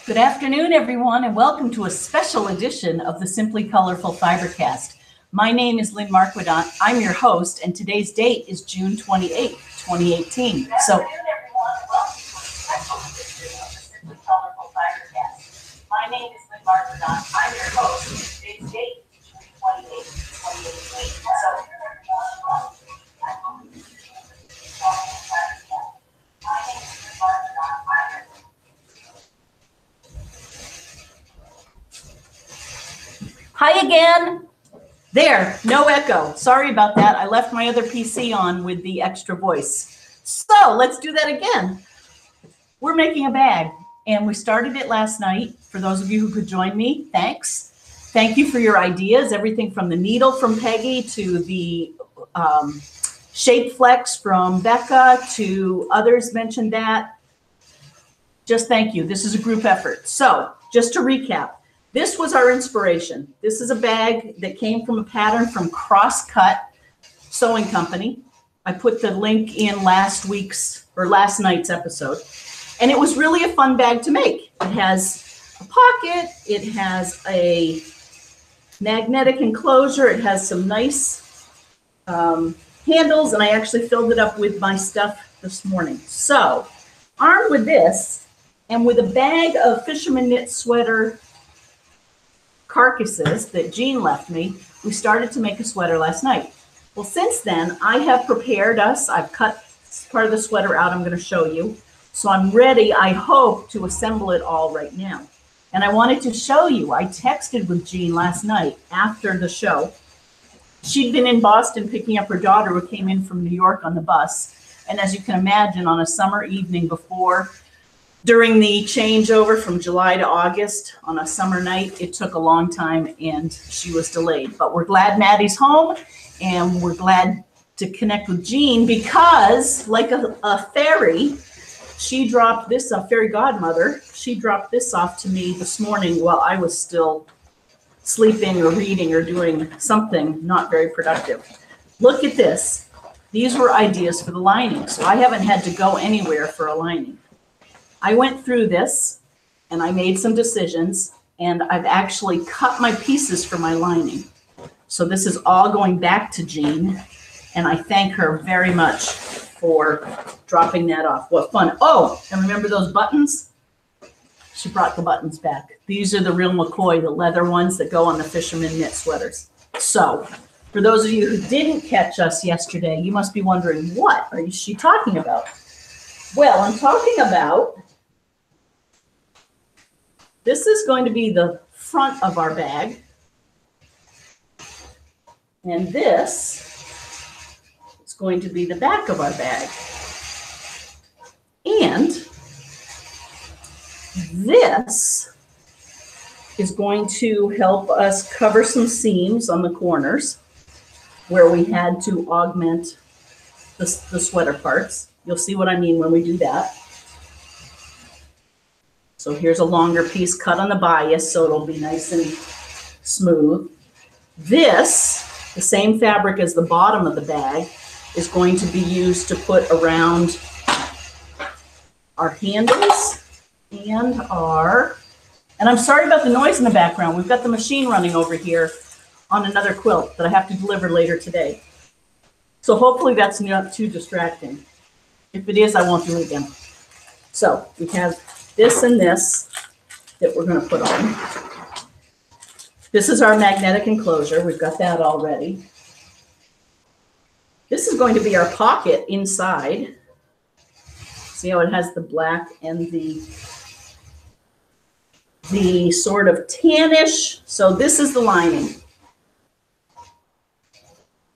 Good afternoon, everyone, and welcome to a special edition of the Simply Colorful FiberCast. My name is Lynn. I'm your host, and today's date is June 28, 2018. So, my name is Lynn Marquardon. I'm your host, and today's date is June 28, 2018. Hi again. There, no echo. Sorry about that. I left my other PC on with the extra voice. So let's do that again. We're making a bag, and we started it last night. For those of you who could join me, thanks. Thank you for your ideas. Everything from the needle from Peggy to the shape flex from Becca to others mentioned that. Just thank you. This is a group effort. So just to recap, this was our inspiration. This is a bag that came from a pattern from Crosscut Sewing Company. I put the link in last night's episode. And it was really a fun bag to make. It has a pocket. It has a magnetic enclosure. It has some nice handles. And I actually filled it up with my stuff this morning. So armed with this and with a bag of fisherman knit sweater carcasses that Jean left me, we started to make a sweater last night. Well, since then, I have prepared us. I've cut part of the sweater out. I'm going to show you. So I'm ready, I hope, to assemble it all right now. And I wanted to show you, I texted with Jean last night after the show. She'd been in Boston picking up her daughter who came in from New York on the bus. And as you can imagine, on a summer evening during the changeover from July to August on a summer night, it took a long time and she was delayed. But we're glad Maddie's home, and we're glad to connect with Jean because, like a fairy, she dropped this, a fairy godmother, she dropped this off to me this morning while I was still sleeping or reading or doing something not very productive. Look at this. These were ideas for the lining, so I haven't had to go anywhere for a lining. I went through this and I made some decisions, and I've actually cut my pieces for my lining. So this is all going back to Jean, and I thank her very much for dropping that off. What fun. Oh, and remember those buttons? She brought the buttons back. These are the real McCoy, the leather ones that go on the fisherman knit sweaters. So for those of you who didn't catch us yesterday, you must be wondering, what is she talking about? Well, I'm talking about, this is going to be the front of our bag. And this is going to be the back of our bag. And this is going to help us cover some seams on the corners where we had to augment the sweater parts. You'll see what I mean when we do that. So here's a longer piece cut on the bias, so it'll be nice and smooth. This, the same fabric as the bottom of the bag, is going to be used to put around our handles and I'm sorry about the noise in the background. We've got the machine running over here on another quilt that I have to deliver later today. So hopefully that's not too distracting. If it is, I won't do it again. So we have this and this that we're going to put on. This is our magnetic enclosure. We've got that already. This is going to be our pocket inside. See how it has the black and the sort of tannish. So this is the lining.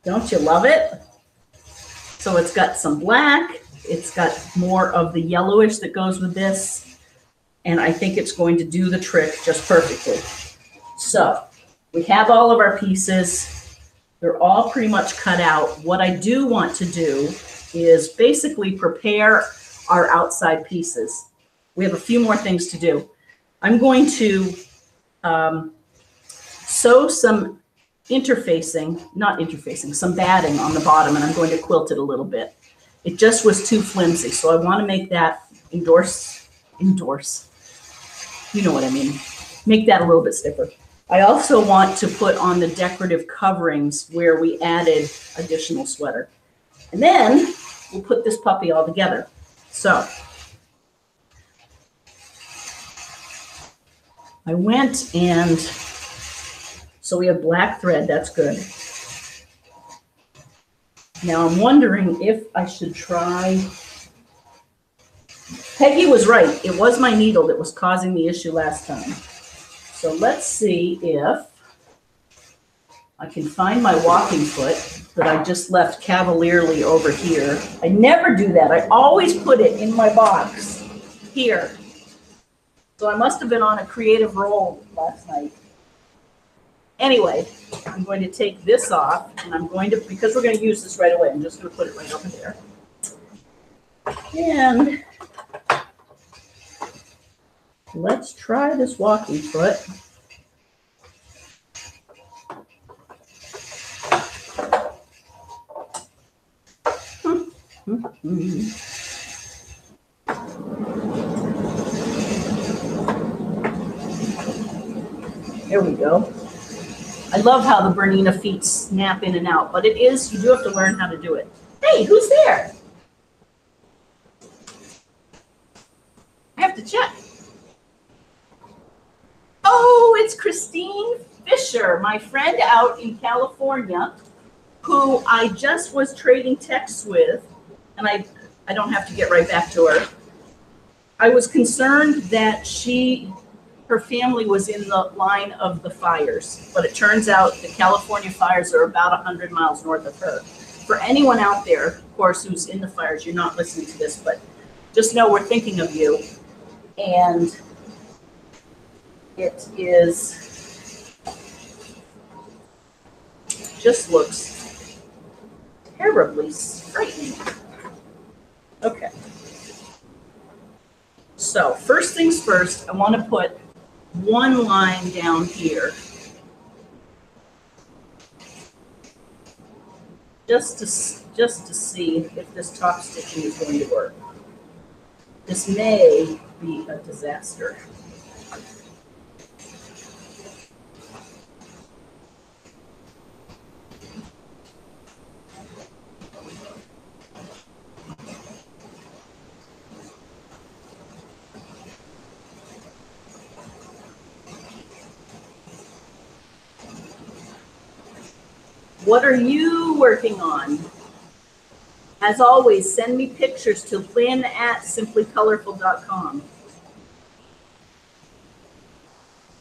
Don't you love it? So it's got some black. It's got more of the yellowish that goes with this. And I think it's going to do the trick just perfectly. So we have all of our pieces. They're all pretty much cut out. What I do want to do is basically prepare our outside pieces. We have a few more things to do. I'm going to sew some some batting on the bottom, and I'm going to quilt it a little bit. It just was too flimsy, so I want to make that You know what I mean. Make that a little bit stiffer. I also want to put on the decorative coverings where we added additional sweater. And then we'll put this puppy all together. So I went and, so we have black thread, that's good. Now I'm wondering if I should try, Peggy was right, it was my needle that was causing the issue last time. So let's see if I can find my walking foot that I just left cavalierly over here. I never do that, I always put it in my box here. So I must have been on a creative roll last night. Anyway, I'm going to take this off, and I'm going to, because we're going to use this right away, I'm just going to put it right over there. And let's try this walking foot. There we go. I love how the Bernina feet snap in and out, but it is, you do have to learn how to do it. Hey, who's there? I have to check. Oh, it's Christine Fisher, my friend out in California, who I just was trading texts with, and I don't have to get right back to her. I was concerned that her family was in the line of the fires, but it turns out the California fires are about 100 miles north of her. For anyone out there, of course, who's in the fires, you're not listening to this, but just know we're thinking of you. And it is, just looks terribly frightening. Okay. So first things first, I want to put one line down here just to see if this top stitching is going to work. This may be a disaster. What are you working on? As always, send me pictures to lynn@simplycolorful.com.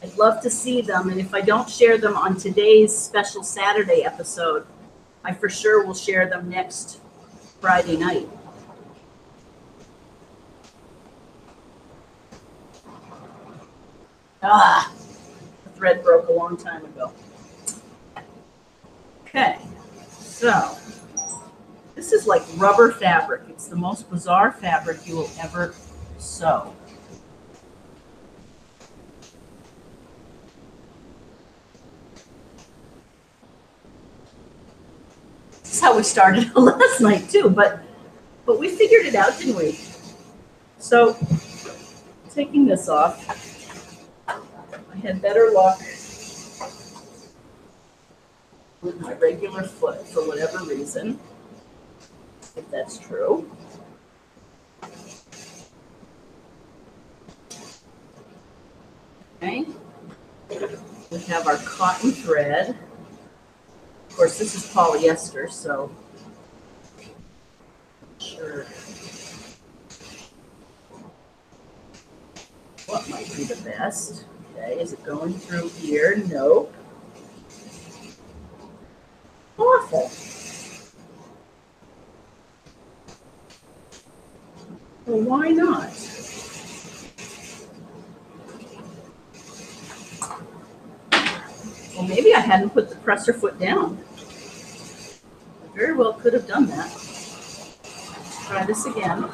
I'd love to see them, and if I don't share them on today's special Saturday episode, I for sure will share them next Friday night. The thread broke a long time ago. Okay, so this is like rubber fabric. It's the most bizarre fabric you will ever sew. This is how we started last night too, but we figured it out, didn't we? So taking this off, I had better luck with my regular foot for whatever reason, if that's true. Okay, we have our cotton thread. Of course, this is polyester, so sure what might be the best. Okay, is it going through here? Nope. Awful. Well, why not? Well, maybe I hadn't put the presser foot down. I very well could have done that. Let's try this again.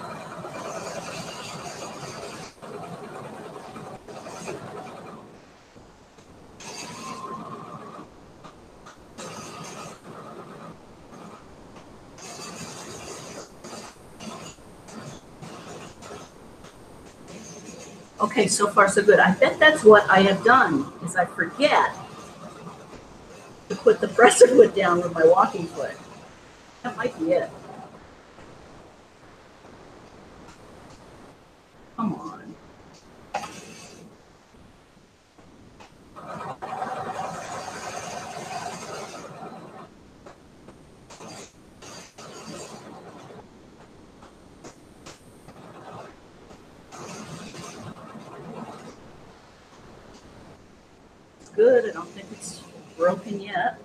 Okay, so far so good. I bet that's what I have done, is I forget to put the presser foot down with my walking foot. That might be it. Come on. It's good. I don't think it's broken yet.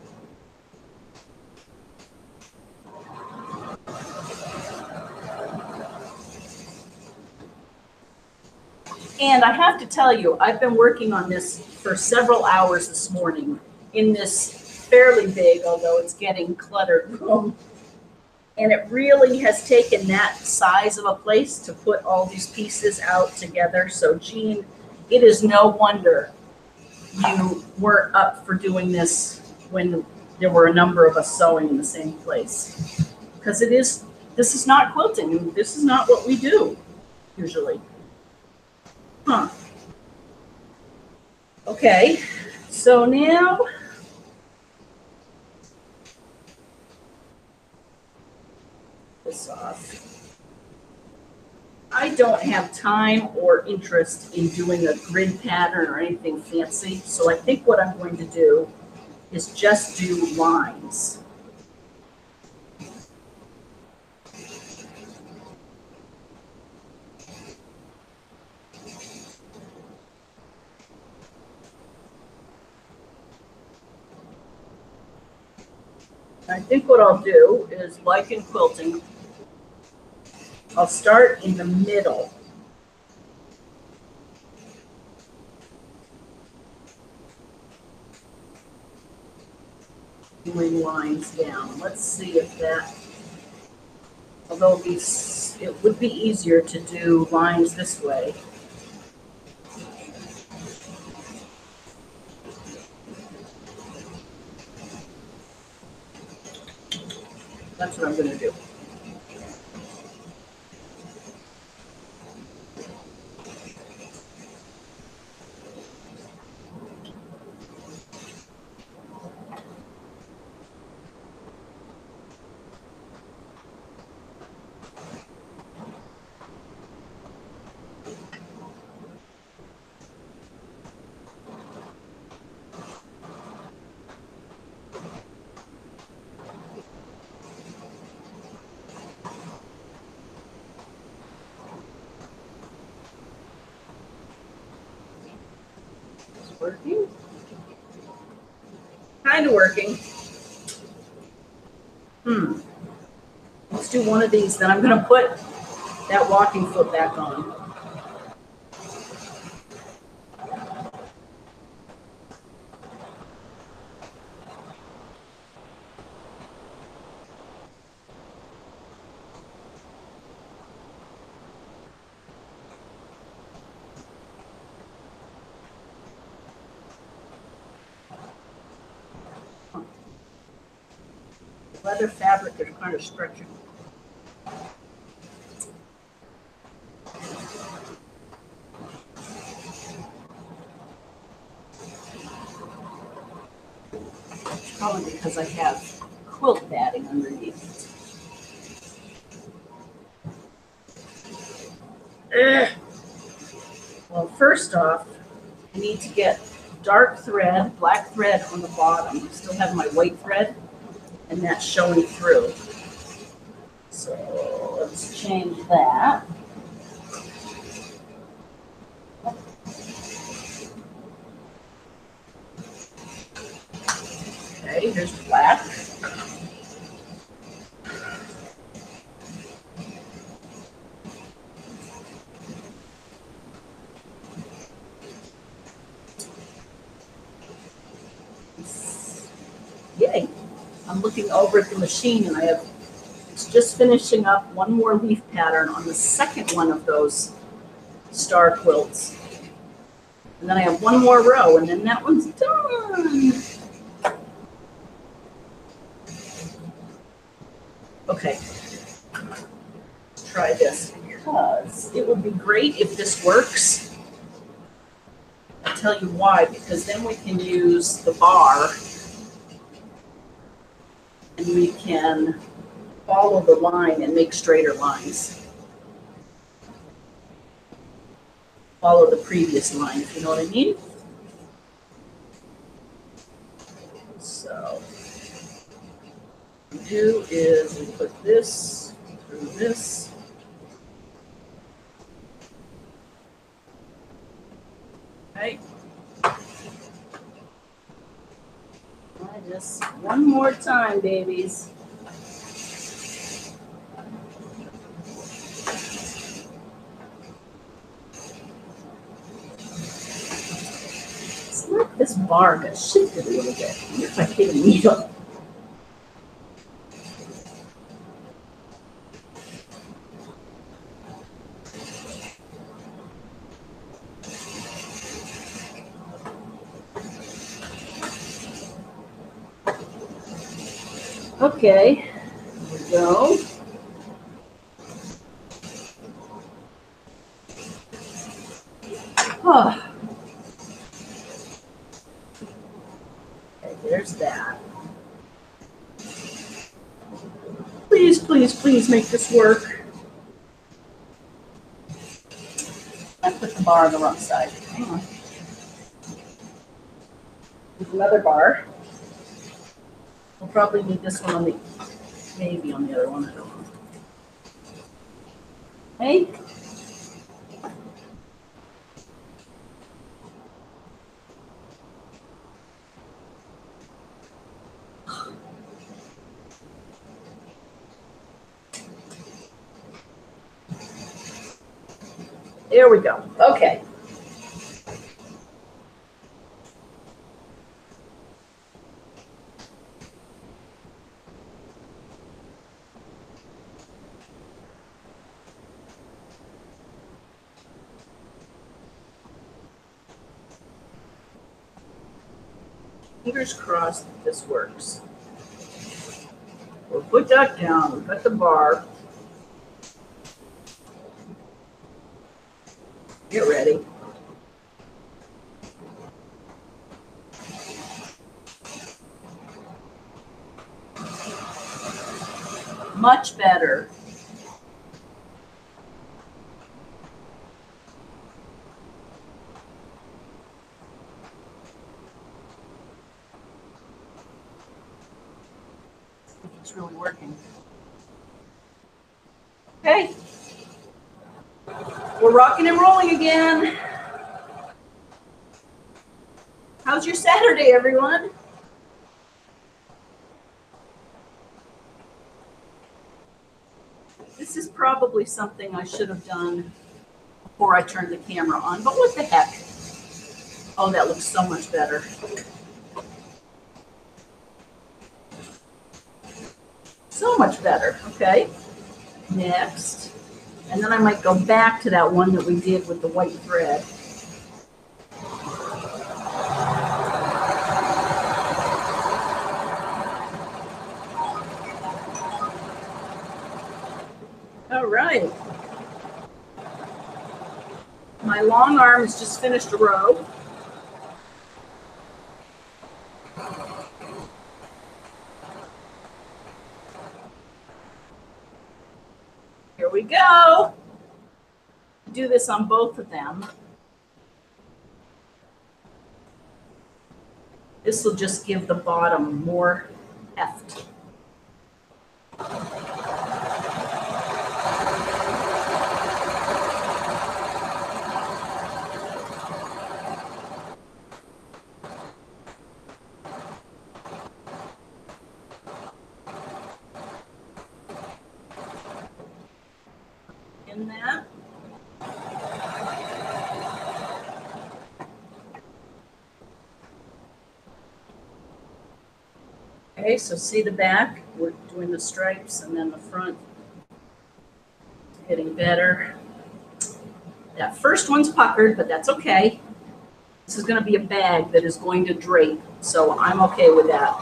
And I have to tell you, I've been working on this for several hours this morning in this fairly big, although it's getting cluttered room. And it really has taken that size of a place to put all these pieces out together. So Jean, it is no wonder you weren't up for doing this when there were a number of us sewing in the same place. Because this is not quilting. This is not what we do usually. Huh. Okay, so now this off. I don't have time or interest in doing a grid pattern or anything fancy, so I think what I'm going to do is just do lines. I think what I'll do is, like in quilting, I'll start in the middle. Doing lines down. Let's see if that, although it would be easier to do lines this way. That's what I'm going to do. Working? Kind of working. Let's do one of these, then I'm going to put that walking foot back on. Leather fabric is kind of stretching. It's probably because I have quilt batting underneath. Well, first off, I need to get dark thread, black thread on the bottom. I still have my white thread, and that's showing through. So let's change that. Okay, here's black. Yay. I'm looking over at the machine and it's just finishing up one more leaf pattern on the second one of those star quilts. And then I have one more row and then that one's done. Okay, let's try this because it would be great if this works tell you why, because then we can use the bar and we can follow the line and make straighter lines. Follow the previous line, if you know what I mean. So what we do is we put this through this. Okay. Just one more time, babies. It's like this bar got shifted a little bit. I wonder if I hit a needle. Okay, here we go. Oh. Okay, there's that. Please, please, please make this work. I put the bar on the wrong side. Hang on. There's another bar. We'll probably need this one on the, maybe on the other one, I don't know. Okay. There we go. Okay. Fingers crossed that this works. We'll put that down. We've got the bar. Get ready. Much better. It's really working. Okay. We're rocking and rolling again. How's your Saturday, everyone? This is probably something I should have done before I turned the camera on, but what the heck? Oh, that looks so much better. So much better. Okay. Next. And then I might go back to that one that we did with the white thread. All right. My long arm has just finished a row. Here we go. Do this on both of them. This will just give the bottom more heft. In that. Okay, so see the back, we're doing the stripes, and then the front, getting better. That first one's puckered, but that's okay. This is going to be a bag that is going to drape, so I'm okay with that.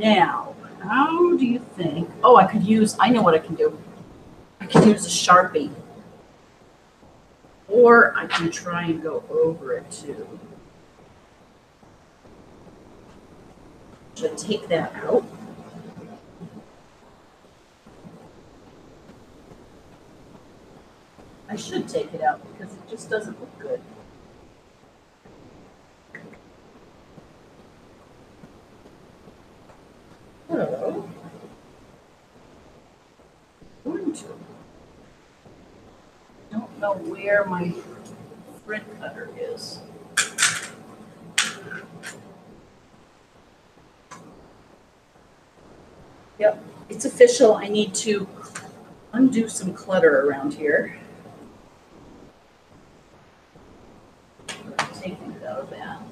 Now, how do you think? Oh, I know what I can do. I can use a Sharpie. Or I can try and go over it too. Should I take that out? I should take it out because it just doesn't look good. So, going to. I don't know where my thread cutter is. Yep, it's official. I need to undo some clutter around here. Taking it out of that.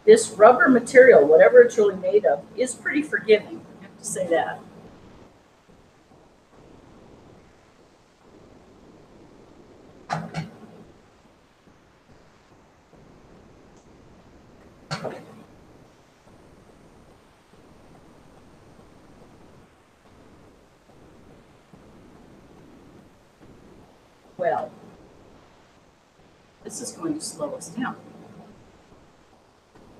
This rubber material, whatever it's really made of, is pretty forgiving. I have to say that. Well, this is going to slow us down.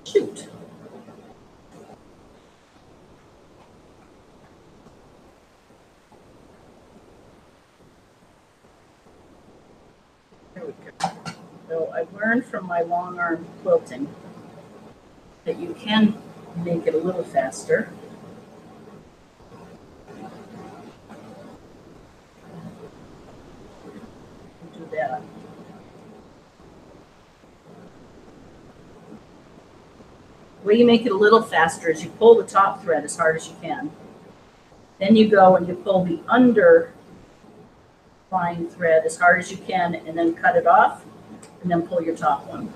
Shoot. There we go. So I've learned from my long arm quilting that you can make it a little faster. Do that. The way you make it a little faster is you pull the top thread as hard as you can. Then you go and you pull the underlying thread as hard as you can and then cut it off and then pull your top one.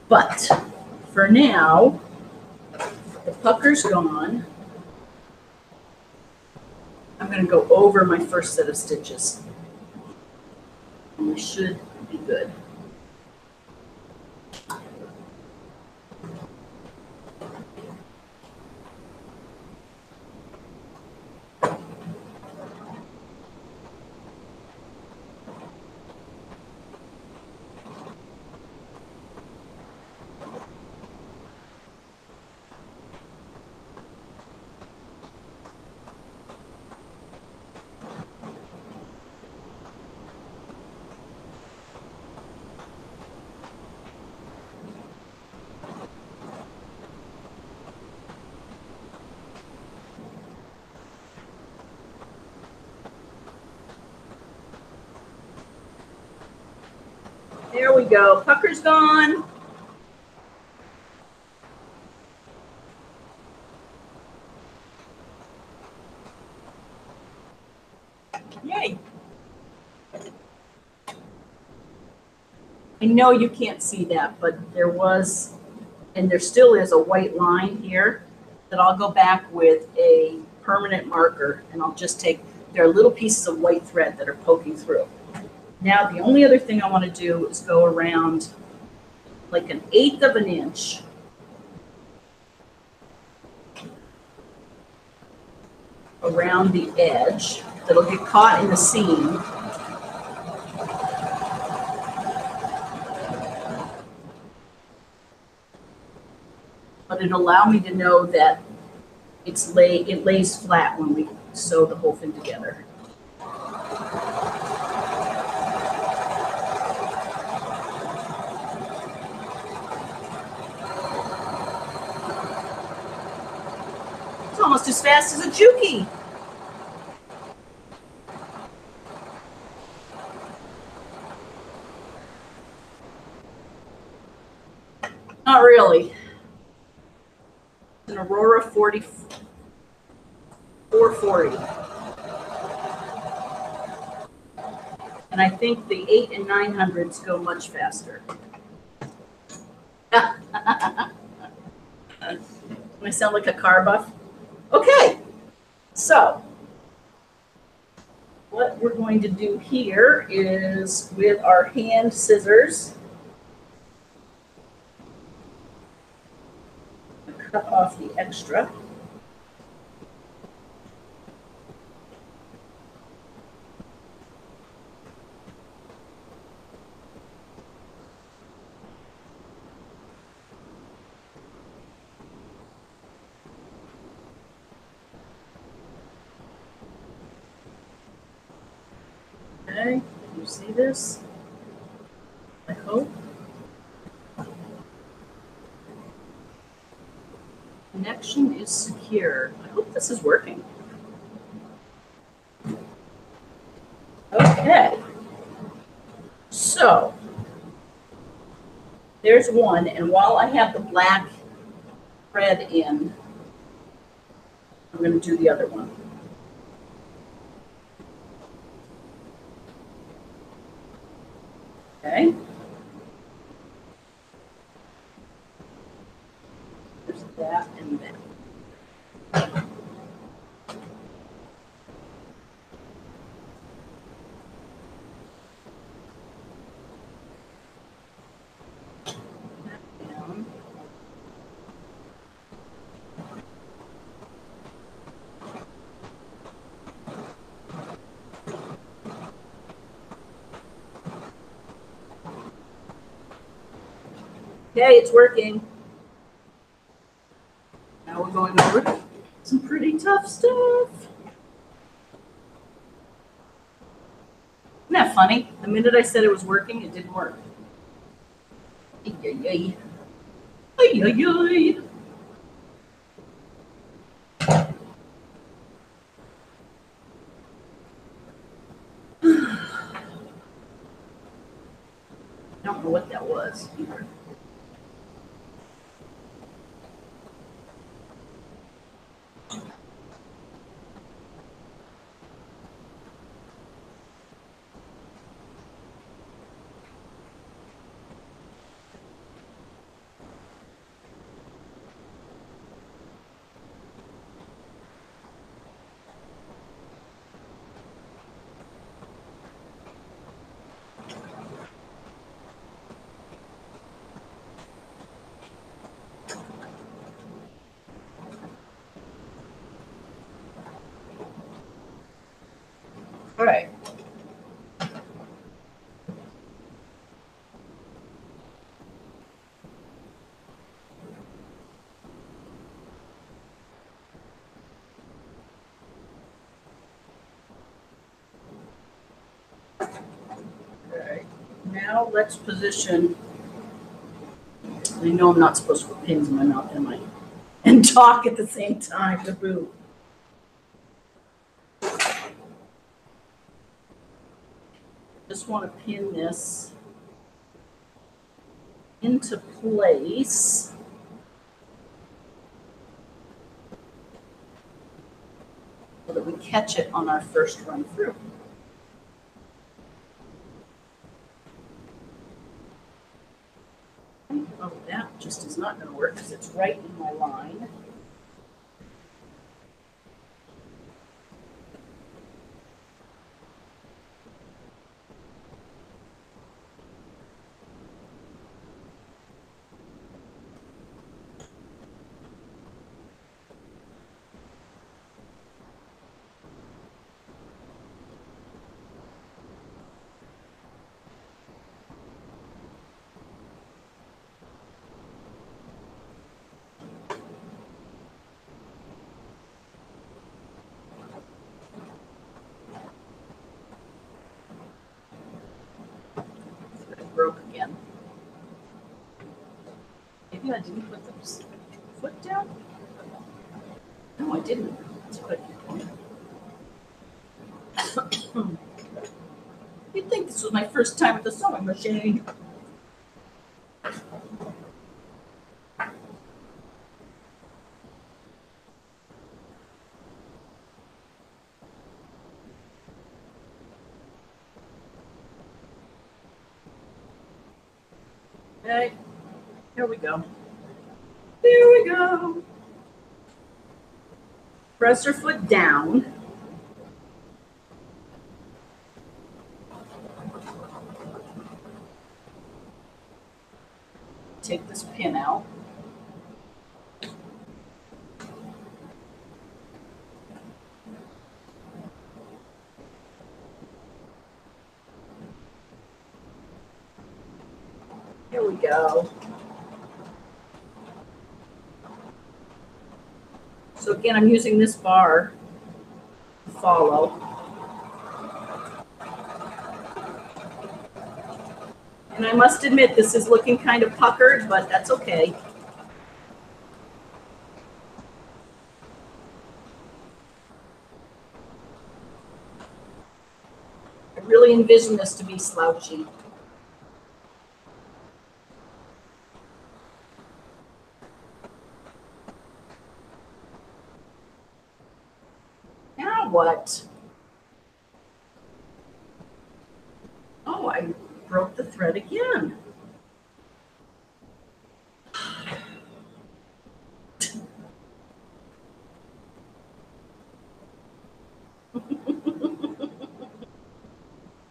But for now, the pucker's gone. I'm going to go over my first set of stitches. And we should be good. There we go. Pucker's gone. Yay. I know you can't see that, but there was, and there still is, a white line here that I'll go back with a permanent marker and I'll just take, there are little pieces of white thread that are poking through. Now, the only other thing I want to do is go around like 1/8 of an inch around the edge that'll get caught in the seam. But it'll allow me to know that it lays flat when we sew the whole thing together. It's almost as fast as a Juki. Not really. An Aurora 40 440. And I think the 8 and 900s go much faster. I sound like a car buff. Okay, so what we're going to do here is with our hand scissors, cut off the extra. Okay, you see this? I hope. Connection is secure. I hope this is working. Okay. So, there's one, and while I have the black thread in, I'm going to do the other one. Okay. There's that and that. Down. Okay, it's working. Now we're going over some pretty tough stuff. Isn't that funny? The minute I said it was working, it didn't work. Ay, ay, ay. Ay, ay, ay. I don't know what that was either. All right. Okay. Now let's position. I know I'm not supposed to put pins in my mouth, am I? And talk at the same time to boot. Just want to pin this into place. So that we catch it on our first run through. Oh, that just is not going to work because it's right in my line. Broke again. Maybe I didn't put the foot down? No, I didn't. That's what I did. You'd think this was my first time with the sewing machine. Okay, here we go. There we go. Press your foot down. Take this pin out. Here we go. So again, I'm using this bar to follow. And I must admit, this is looking kind of puckered, but that's okay. I really envision this to be slouchy. Now what? Oh, I broke the thread again.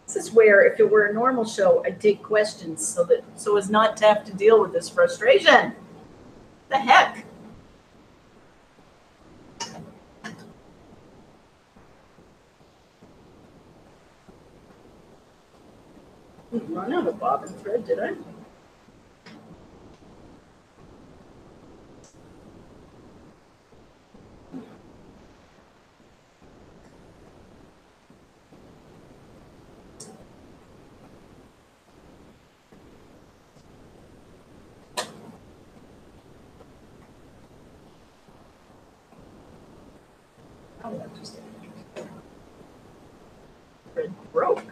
This is where, if it were a normal show, I'd take questions so as not to have to deal with this frustration. The heck? Didn't run out of bobbin thread, did I? Oh, that just thread broke.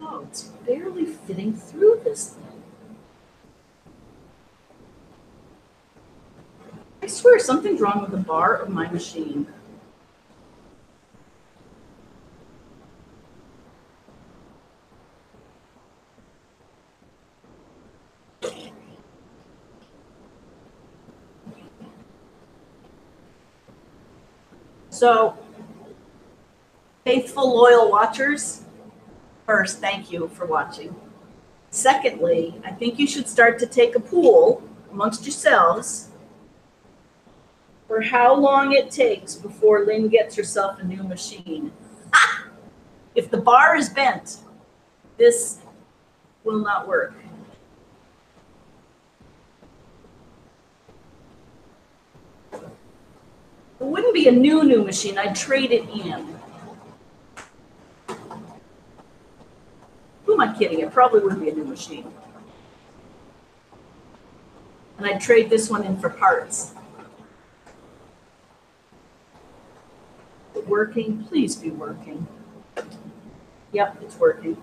Oh, it's barely fitting through this thing. I swear something's wrong with the bar of my machine. So, faithful, loyal watchers, first, thank you for watching. Secondly, I think you should start to take a pool amongst yourselves for how long it takes before Lynn gets herself a new machine. Ah! If the bar is bent, this will not work. It wouldn't be a new machine. I'd trade it in. Who am I kidding? It probably would be a new machine. And I'd trade this one in for parts. Is it working? Please be working. Yep, it's working.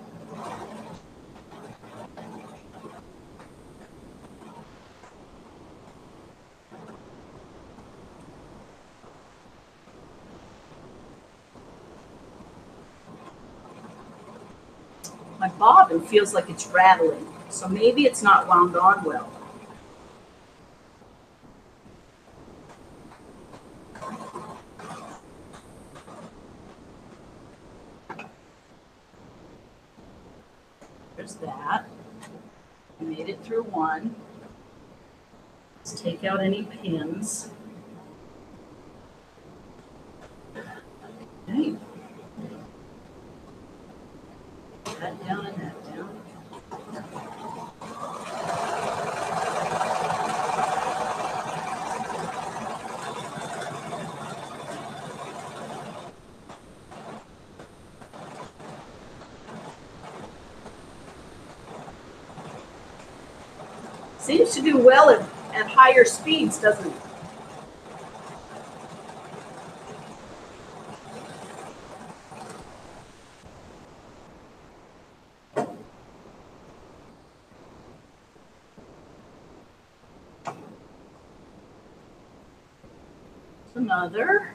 My bobbin feels like it's rattling, so maybe it's not wound on well. There's that. I made it through one. Let's take out any pins. Okay. That down and that down. Seems to do well at higher speeds, doesn't it? Another.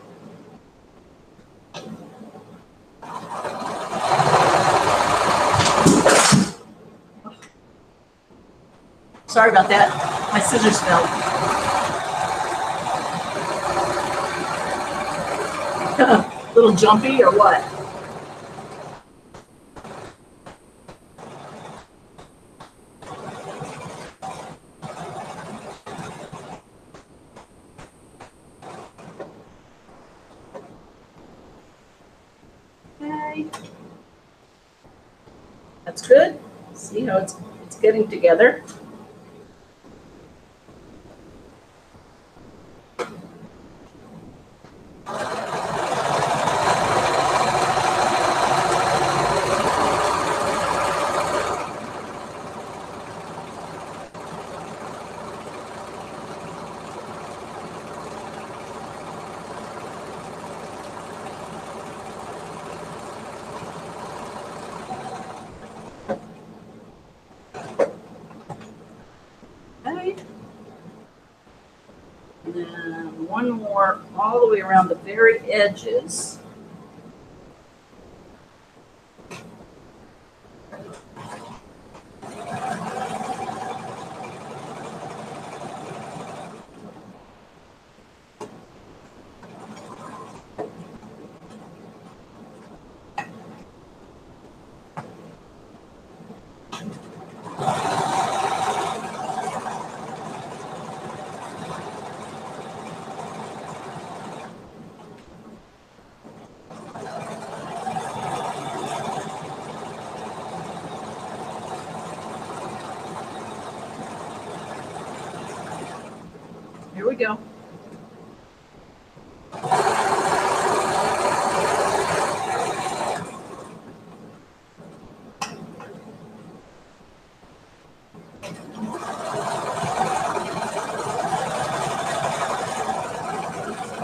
Sorry about that. My scissors fell. Little jumpy or what? Okay. That's good. See how it's getting together. Okay. And then one more all the way around the very edges. Here we go.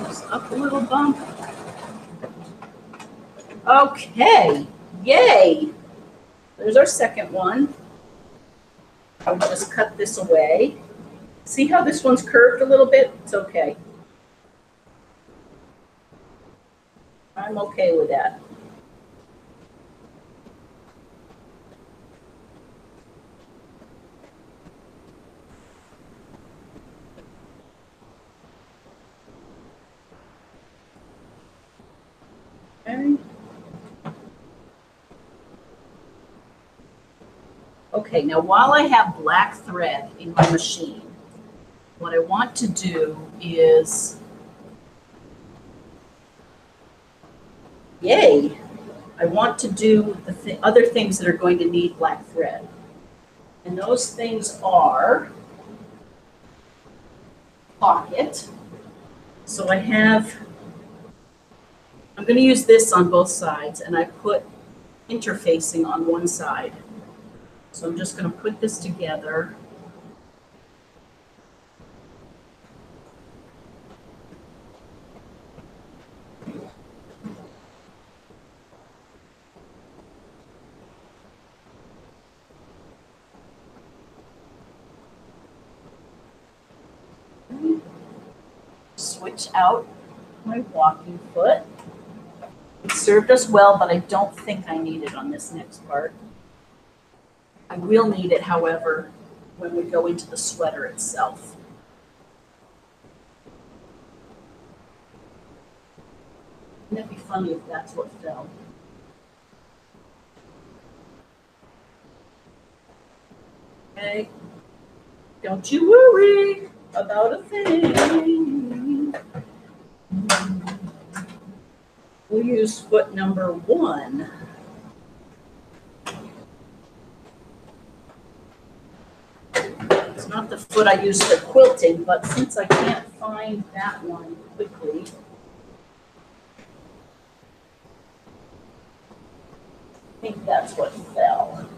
Just up a little bump. Okay, yay. There's our second one. I'll just cut this away. See how this one's curved a little bit? It's okay. I'm okay with that. Okay. Okay, now while I have black thread in my machine, what I want to do is, yay, I want to do the other things that are going to need black thread. And those things are pocket. So I have, I'm going to use this on both sides, and I put interfacing on one side. So I'm just going to put this together. Switch out my walking foot. It served us well, but I don't think I need it on this next part. I will need it, however, when we go into the sweater itself. Wouldn't it be funny if that's what fell? Okay, don't you worry about a thing. We'll use foot number 1. It's not the foot I use for quilting, but since I can't find that one quickly, I think that's what fell.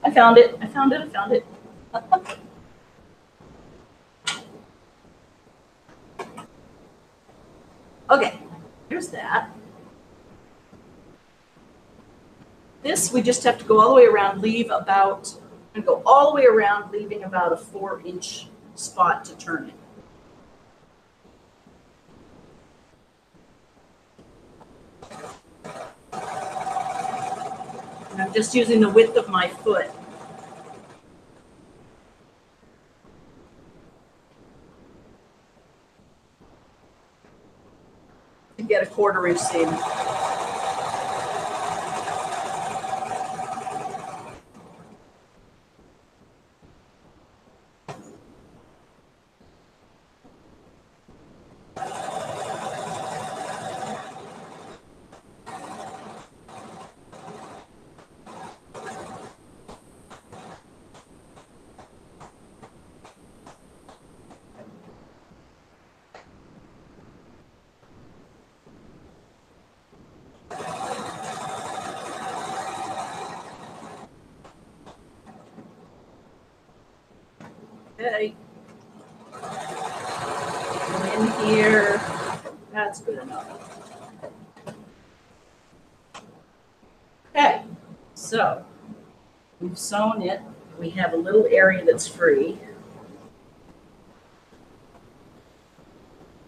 I found it. I found it. I found it. Okay, here's that. This, we just have to go all the way around, leave about, and go all the way around, leaving about a 4-inch spot to turn it. I'm just using the width of my foot. To get a 1/4 inch seam. Okay. Go in here. That's good enough. Okay, so we've sewn it. We have a little area that's free.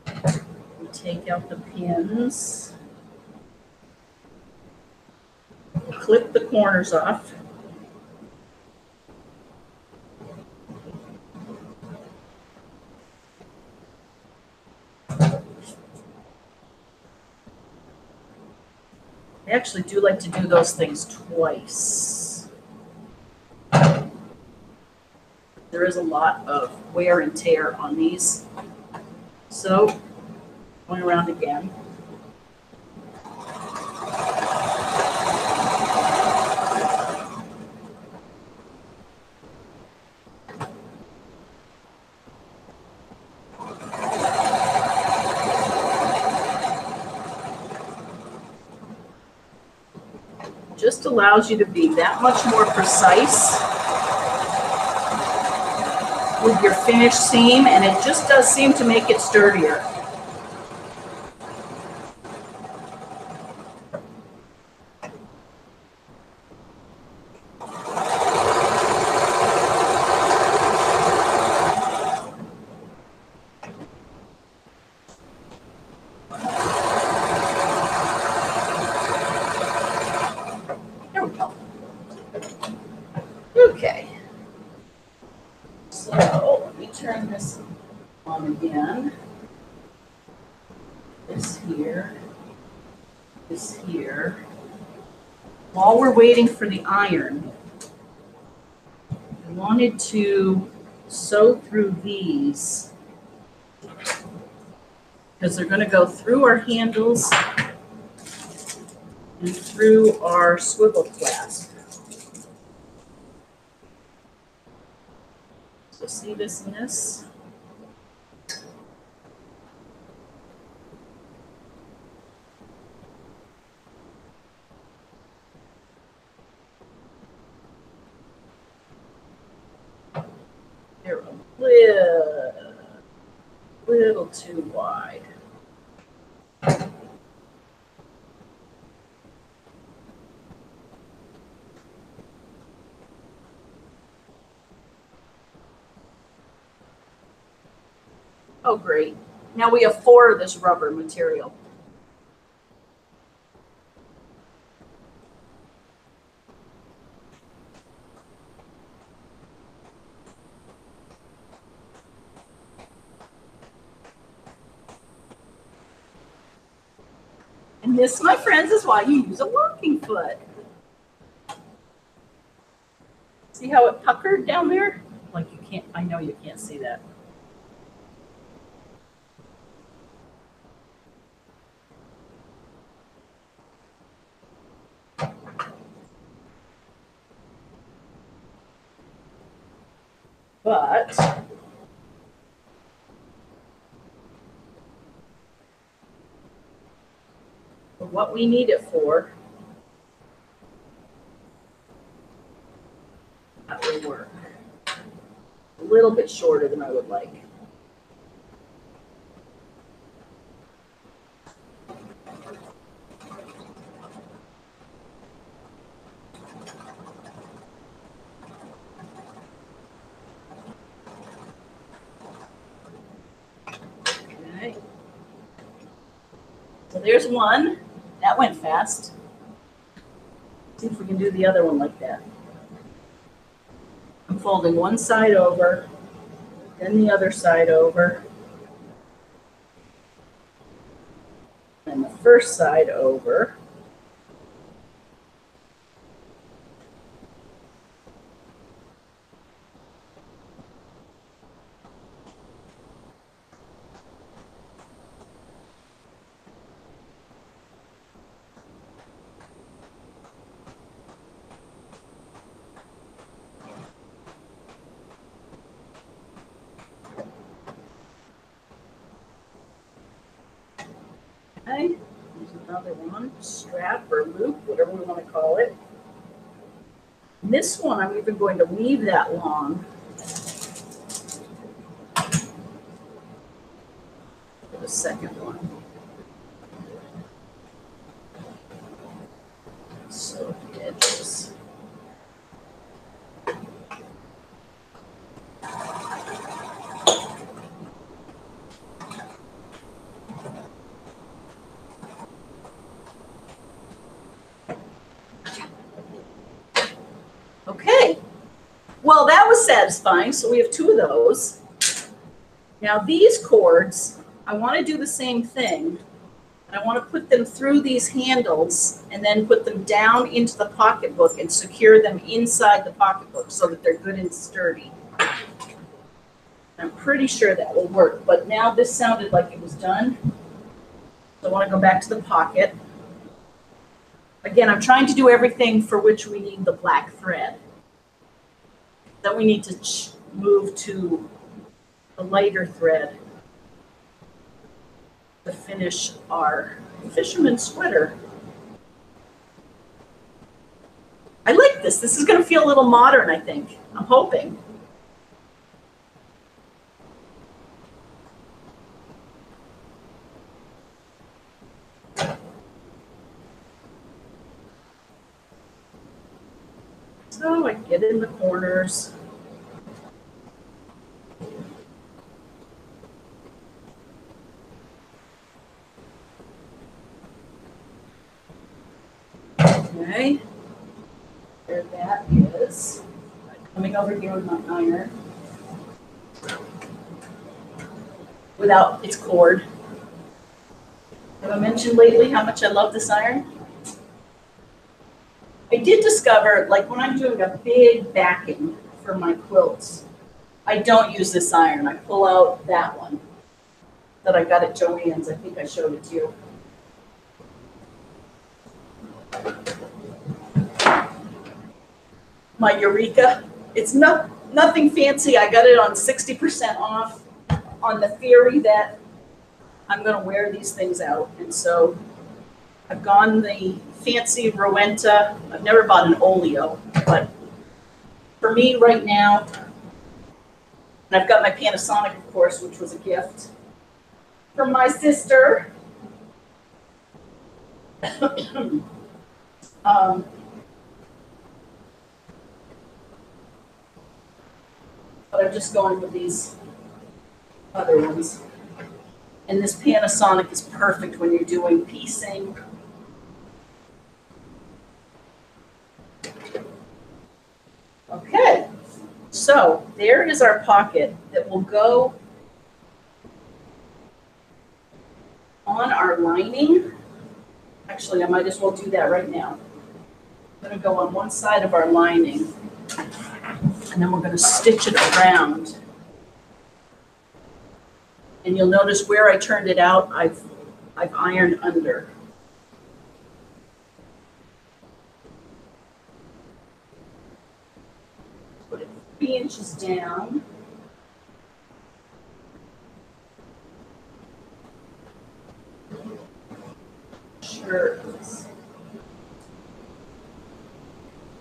We take out the pins. Clip the corners off. I actually do like to do those things twice. There is a lot of wear and tear on these. So, going around again. Just allows you to be that much more precise with your finished seam, and it just does seem to make it sturdier. There we go. Okay. So let me turn this on again. This here. This here. While we're waiting for the iron, I wanted to sew through these because they're going to go through our handles and through our swivel clasp. So see this and this? They're a little too wide. Oh, great. Now we have 4 of this rubber material. And this, my friends, is why you use a walking foot. See how it puckered down there? Like you can't, I know you can't see that. But for what we need it for, that will work. A little bit shorter than I would like. Okay. So there's one. That went fast. See if we can do the other one like that. I'm folding one side over, then the other side over, and the first side over. Okay, there's another one, strap or loop, whatever we want to call it. And this one, I'm even going to leave that long for the second one. So the edges. Okay, well, that was satisfying. So we have two of those. Now these cords, I want to do the same thing. I want to put them through these handles and then put them down into the pocketbook and secure them inside the pocketbook so that they're good and sturdy. I'm pretty sure that will work, but now this sounded like it was done. So I want to go back to the pocket. Again, I'm trying to do everything for which we need the black thread. Then we need to move to the lighter thread to finish our fisherman sweater. I like this. This is going to feel a little modern, I think. I'm hoping. So I get in the corners. Okay, there that is. Coming over here with my iron without its cord. Have I mentioned lately how much I love this iron? I did discover, like when I'm doing a big backing for my quilts, I don't use this iron. I pull out that one that I got at Joann's. I think I showed it to you. My Eureka. It's nothing fancy. I got it on 60% off on the theory that I'm going to wear these things out. And so I've gone the fancy Rowenta. I've never bought an oleo, but for me right now, and I've got my Panasonic, of course, which was a gift from my sister. But I'm just going with these other ones. And this Panasonic is perfect when you're doing piecing. Okay, so there is our pocket that will go on our lining. Actually, I might as well do that right now. I'm going to go on one side of our lining, and then we're going to stitch it around. And you'll notice where I turned it out, I've ironed under. Put it 3 inches down. Sure.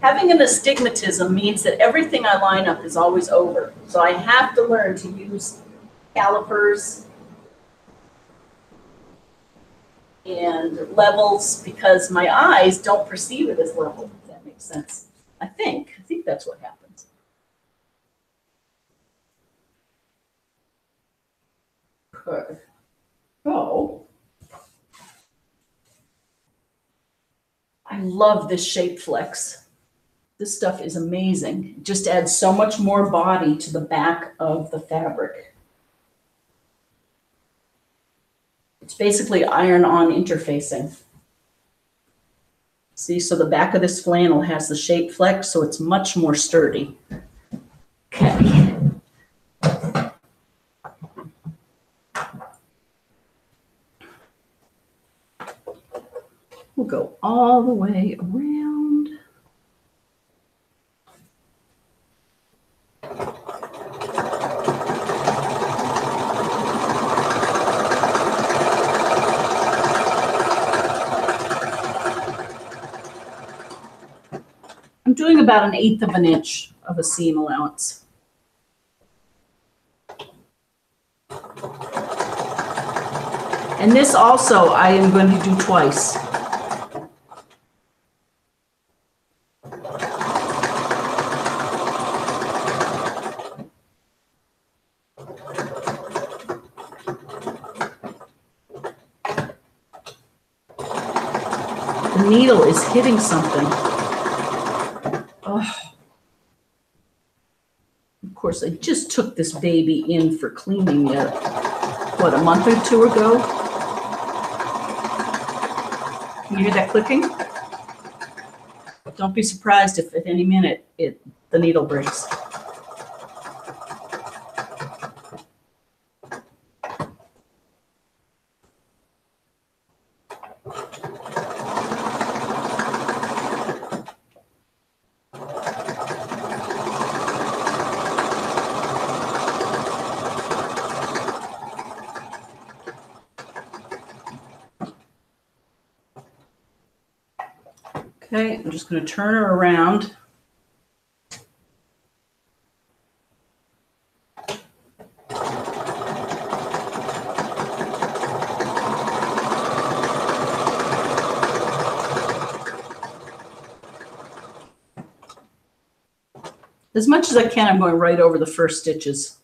Having an astigmatism means that everything I line up is always over. So I have to learn to use calipers and levels because my eyes don't perceive it as level, if that makes sense. I think that's what happens. Okay. So I love this shape flex. This stuff is amazing. It just adds so much more body to the back of the fabric. It's basically iron-on interfacing. See, so the back of this flannel has the shape flex, so it's much more sturdy. Okay. We'll go all the way around. I'm doing about 1/8 of an inch of a seam allowance. And this also I am going to do twice. The needle is hitting something. Oh. Of course, I just took this baby in for cleaning it, what, a month or two ago? Can you hear that clicking? Don't be surprised if at any minute the needle breaks. Okay, I'm just going to turn her around. As much as I can, I'm going right over the first stitches.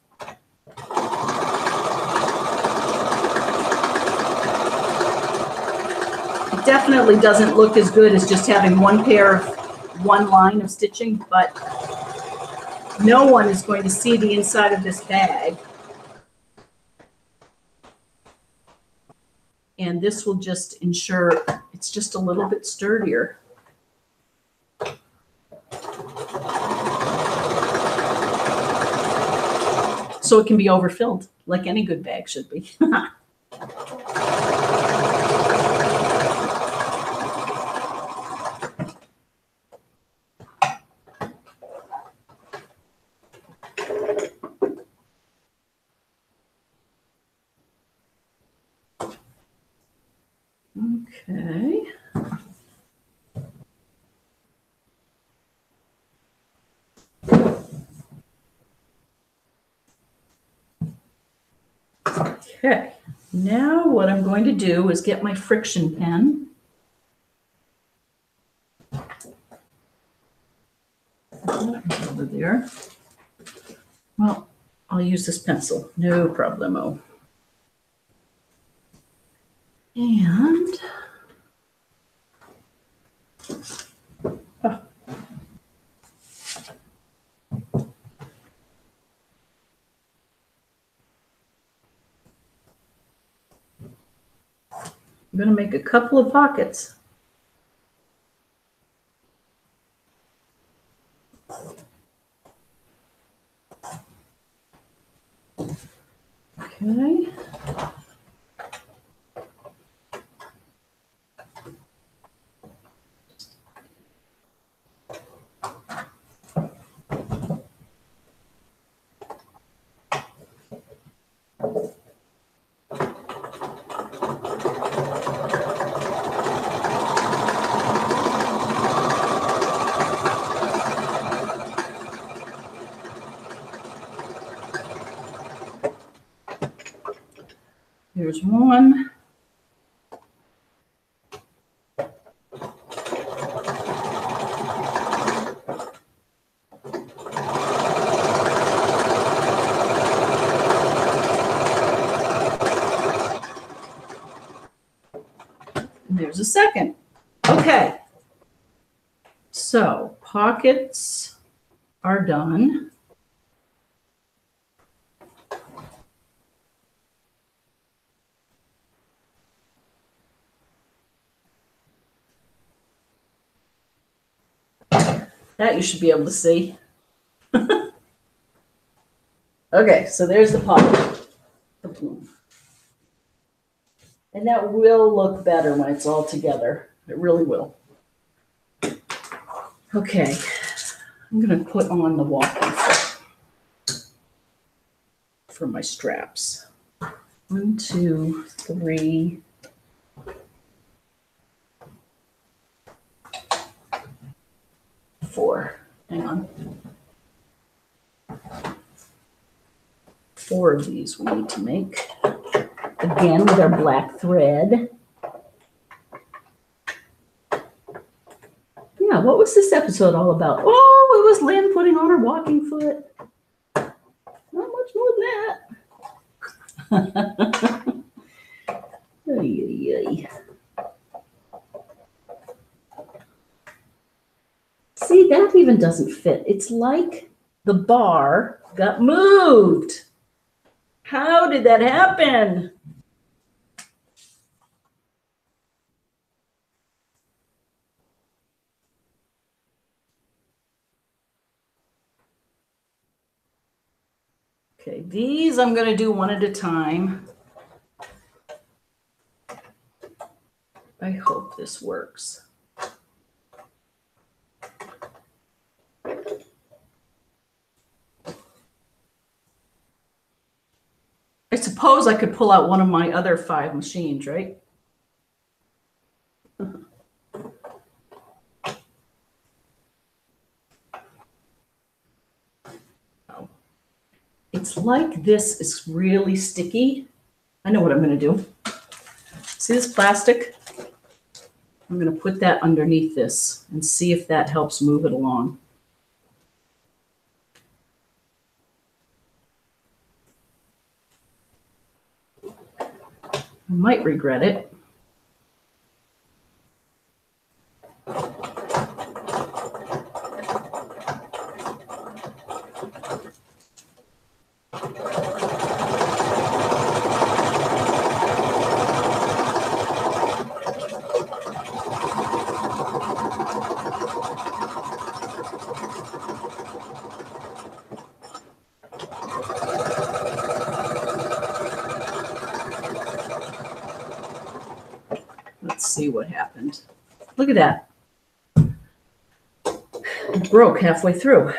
Definitely doesn't look as good as just having one line of stitching, but no one is going to see the inside of this bag. And this will just ensure it's just a little bit sturdier. So it can be overfilled, like any good bag should be. Okay. Okay, now what I'm going to do is get my friction pen. Over there. Well, I'll use this pencil, no problemo. And I'm going to make a couple of pockets. Okay. Here's one. And there's a second. Okay, So pockets are done. That you should be able to see. Okay, so there's the pocket. And that will look better when it's all together. It really will. Okay, I'm going to put on the walking foot for my straps. 1, 2, 3. 4. Hang on. 4 of these we need to make. Again, with our black thread. Yeah, what was this episode all about? Oh, it was Lynn putting on her walking foot. Not much more than that. See, that even doesn't fit. It's like the bar got moved. How did that happen? Okay, these I'm going to do one at a time. I hope this works. I suppose I could pull out one of my other 5 machines, right? It's like this is really sticky. I know what I'm going to do. See this plastic? I'm going to put that underneath this and see if that helps move it along. I might regret it. Let's see what happened. Look at that. It broke halfway through.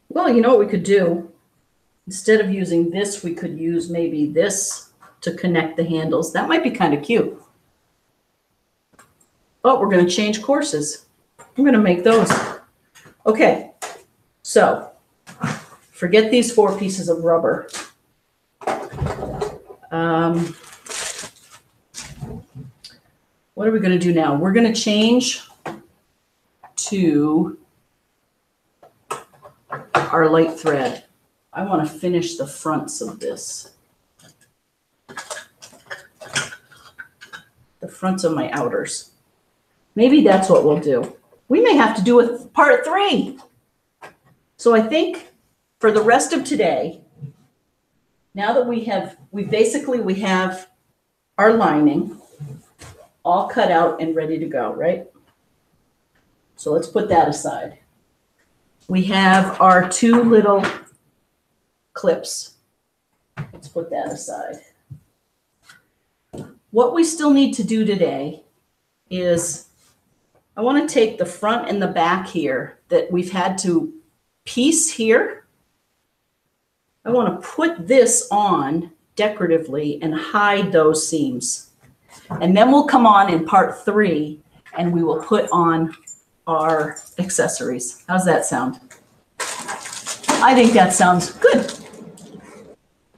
Well, you know what we could do? Instead of using this, we could use maybe this to connect the handles. That might be kind of cute. Oh, we're going to change courses. I'm going to make those. Okay, so forget these 4 pieces of rubber. What are we going to do now? We're going to change to our light thread. I want to finish the fronts of this. The fronts of my outers. Maybe that's what we'll do. We may have to do a part 3. So I think for the rest of today, now that we have our lining all cut out and ready to go, right? So let's put that aside. We have our 2 little clips. Let's put that aside. What we still need to do today is I want to take the front and the back here that we've had to piece here. I want to put this on decoratively and hide those seams. And then we'll come on in part 3 and we will put on our accessories. How's that sound? I think that sounds good.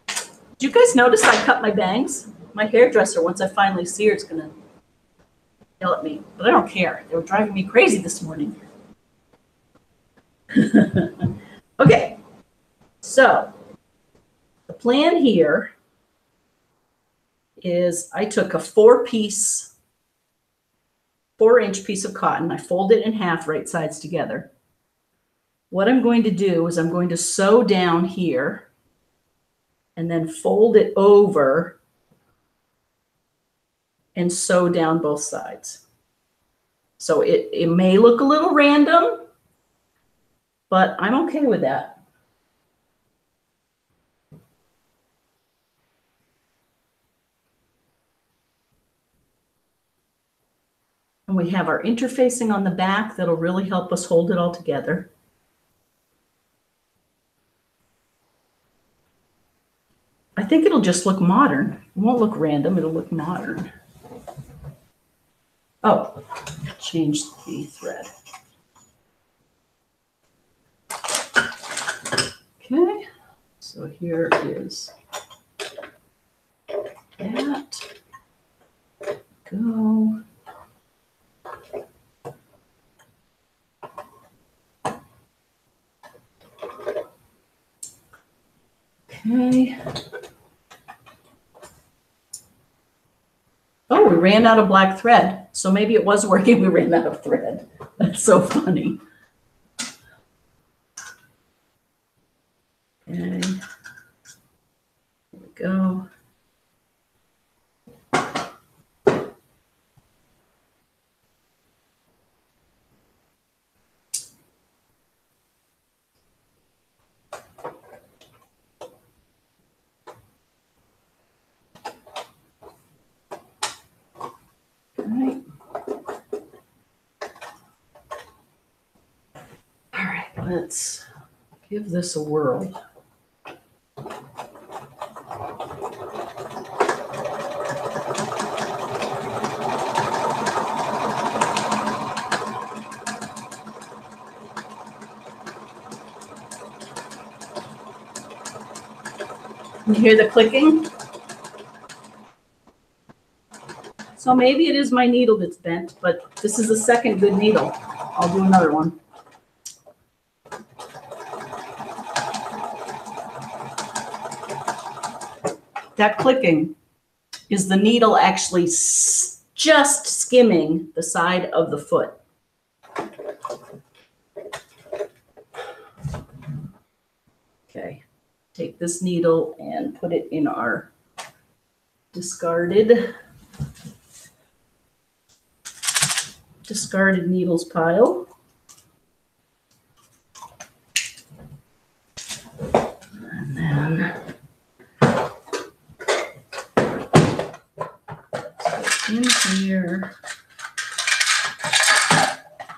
Did you guys notice I cut my bangs? My hairdresser, once I finally see her, is going to yell at me, but I don't care. They were driving me crazy this morning. Okay, so the plan here is I took a 4-inch piece of cotton. I fold it in half, right sides together. What I'm going to do is I'm going to sew down here and then fold it over and sew down both sides. So it may look a little random, but I'm okay with that. And we have our interfacing on the back that'll really help us hold it all together. I think it'll just look modern. It won't look random, it'll look modern. Oh, change the thread. Okay, so here is that. Go. Okay. Oh, we ran out of black thread. So maybe it was working. We ran out of thread. That's so funny. Okay. Here we go. All right, let's give this a whirl. You hear the clicking? So maybe it is my needle that's bent, but this is the second good needle. I'll do another one. That clicking is the needle actually just skimming the side of the foot. Okay, take this needle and put it in our discarded needles pile. And then in here.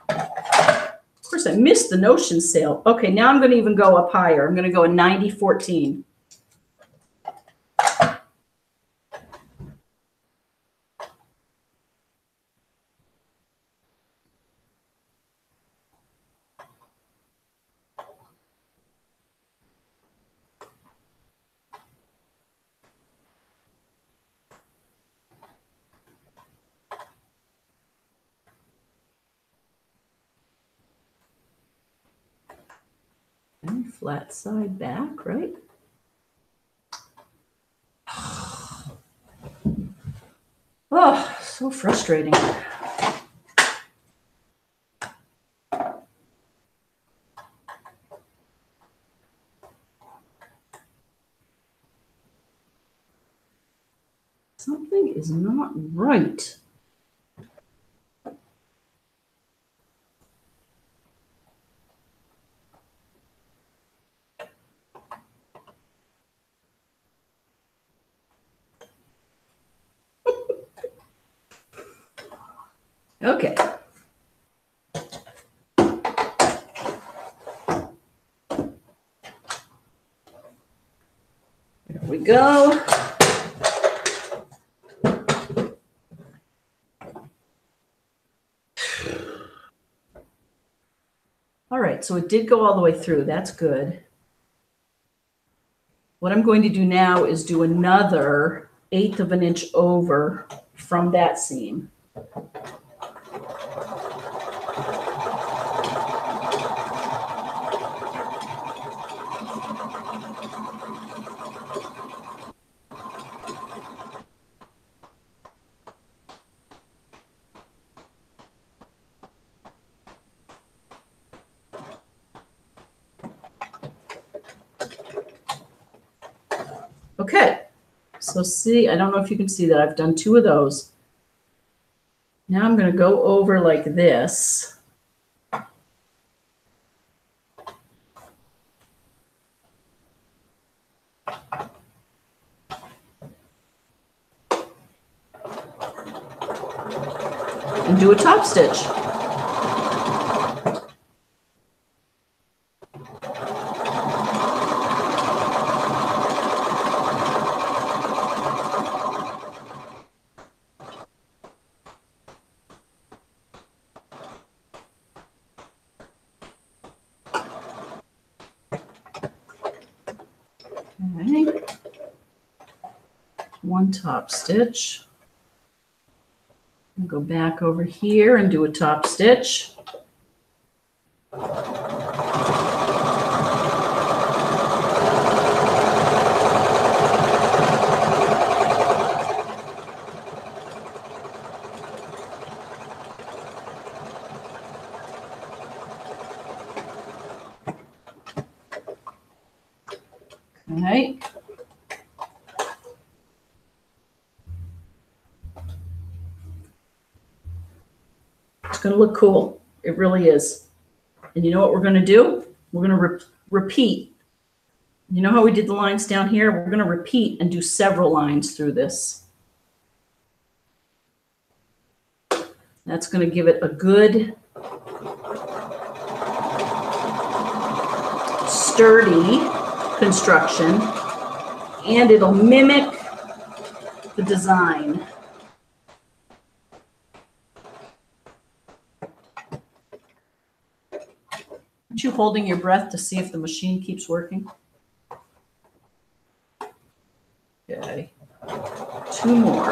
Of course, I missed the notion sale. Okay, now I'm going to even go up higher. I'm going to go a 90-14. And flat side back, right? Oh, so frustrating. Something is not right. Okay. There we go. All right, so it did go all the way through. That's good. What I'm going to do now is do another 1/8 of an inch over from that seam. Okay, so see, I don't know if you can see that. I've done 2 of those. Now I'm going to go over like this. And do a top stitch. Okay. 1 top stitch. Go back over here and do a top stitch. Okay. It's going to look cool. It really is. And you know what we're going to do? We're going to repeat. You know how we did the lines down here? We're going to repeat and do several lines through this. That's going to give it a good, sturdy construction, and it'll mimic the design. Aren't you holding your breath to see if the machine keeps working? Okay, 2 more.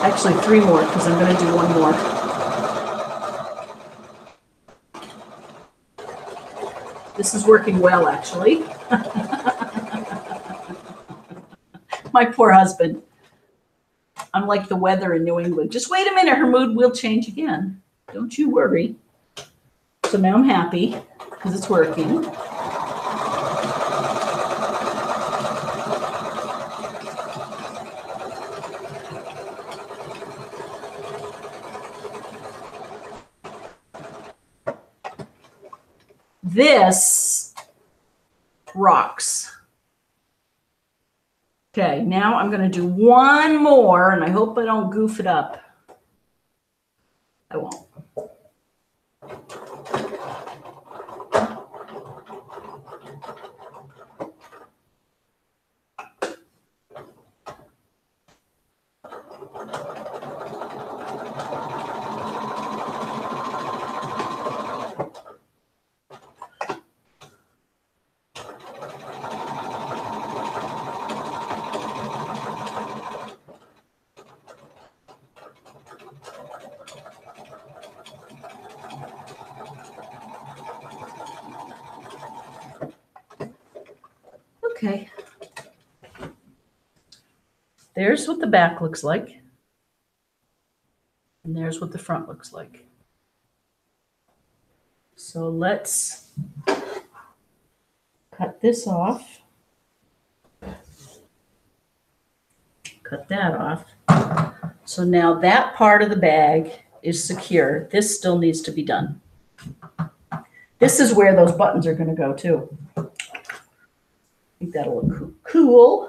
Actually, 3 more, because I'm going to do 1 more. This is working well, actually. My poor husband. Unlike the weather in New England. Just wait a minute, her mood will change again. Don't you worry. So now I'm happy because it's working. This rocks. Okay, now I'm going to do 1 more, and I hope I don't goof it up. I won't. Okay. There's what the back looks like. And there's what the front looks like. So let's cut this off. Cut that off. So now that part of the bag is secure. This still needs to be done. This is where those buttons are going to go too. I think that'll look cool.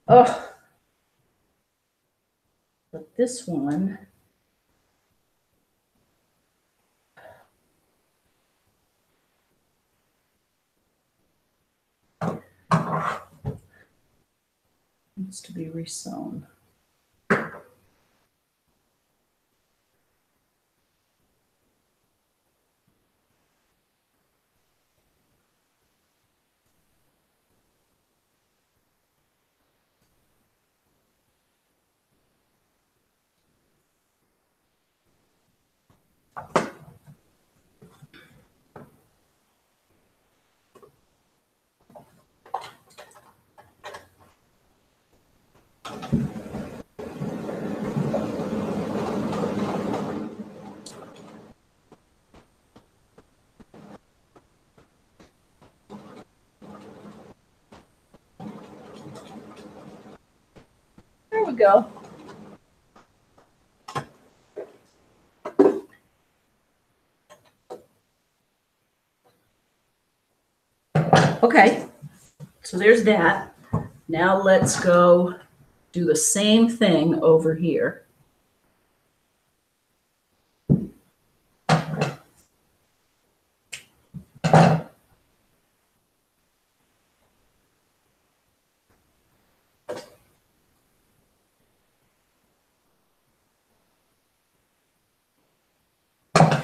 Oh, but this one, needs to be resewn. go. Okay, so there's that. Now let's go do the same thing over here.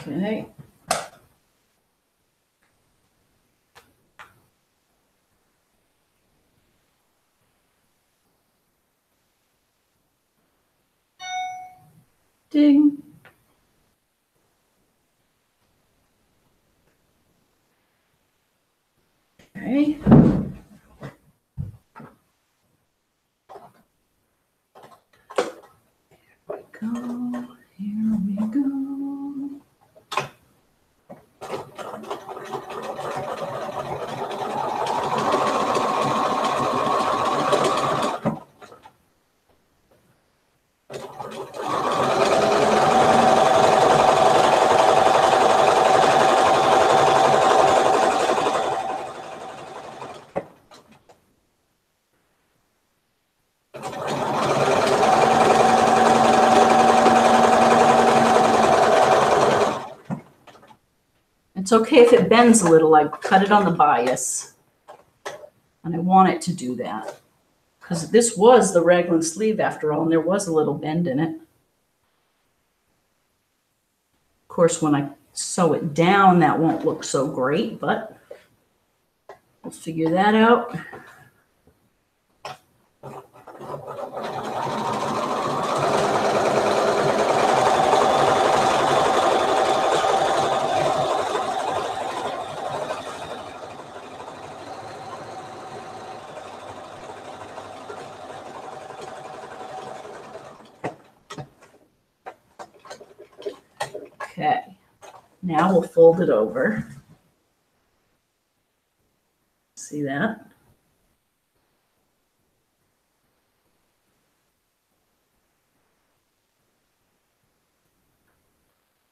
Okay. Ding. Okay. Go. Here we go. It's okay if it bends a little. I cut it on the bias, and I want it to do that because this was the raglan sleeve after all, and there was a little bend in it. Of course, when I sew it down, that won't look so great, but we'll figure that out. Okay, now we'll fold it over. See that?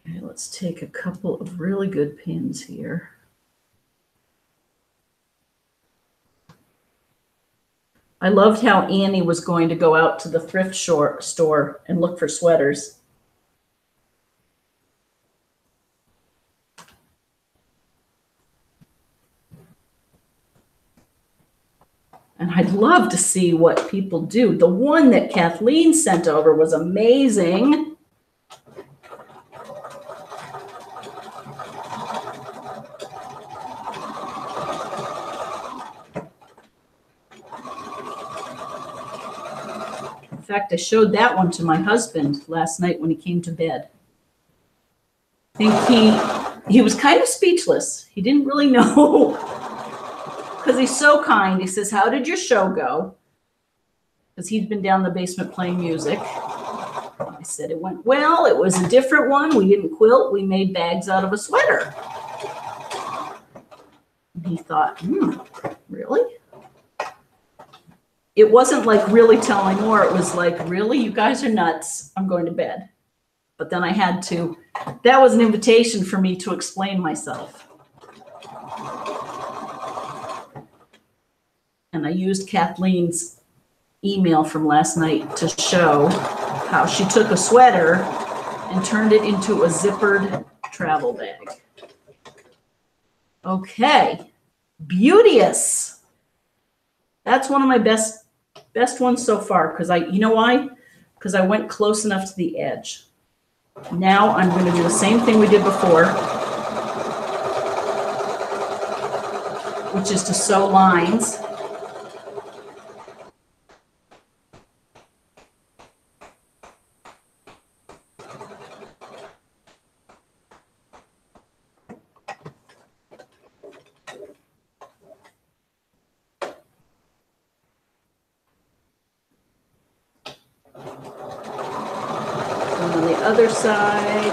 Okay, let's take a couple of really good pins here. I loved how Annie was going to go out to the thrift store and look for sweaters. And I'd love to see what people do. The one that Kathleen sent over was amazing. In fact, I showed that one to my husband last night when he came to bed. I think he was kind of speechless. He didn't really know. Because he's so kind. He says, "How did your show go?" Because he'd been down in the basement playing music. I said, "It went well. It was a different one. We didn't quilt. We made bags out of a sweater." And he thought, really? It wasn't like really telling more. It was like, really? You guys are nuts. I'm going to bed. But then I had to. That was an invitation for me to explain myself. And I used Kathleen's email from last night to show how she took a sweater and turned it into a zippered travel bag. Okay, beauteous. That's one of my best ones so far because you know why? Because I went close enough to the edge. Now I'm going to do the same thing we did before, which is to sew lines. Other side.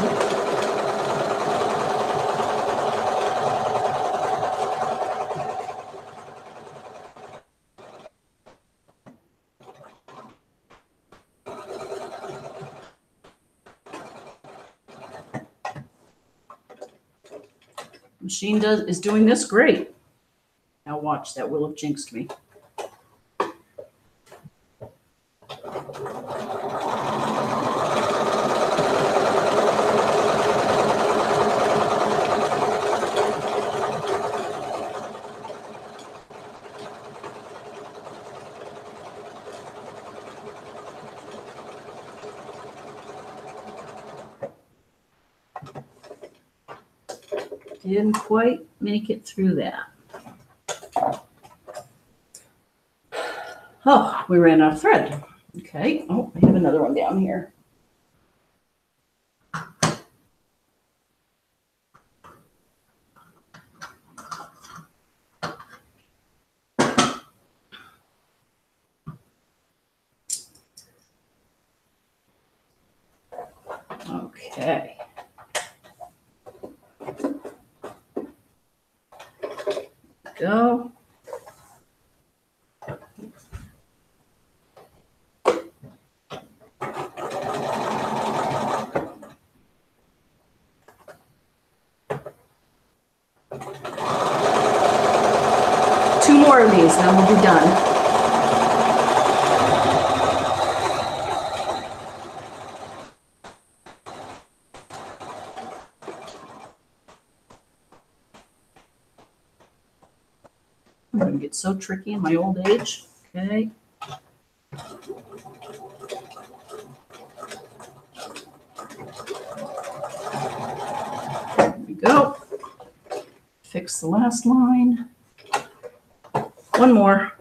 Machine is doing this great. Now watch, that will have jinxed me. Didn't quite make it through that. Oh, we ran out of thread. Okay. Oh, I have another one down here. Okay. Go. Two more of these, then we'll be done. I'm going to get so tricky in my old age. Okay. There we go. Fix the last line. One more.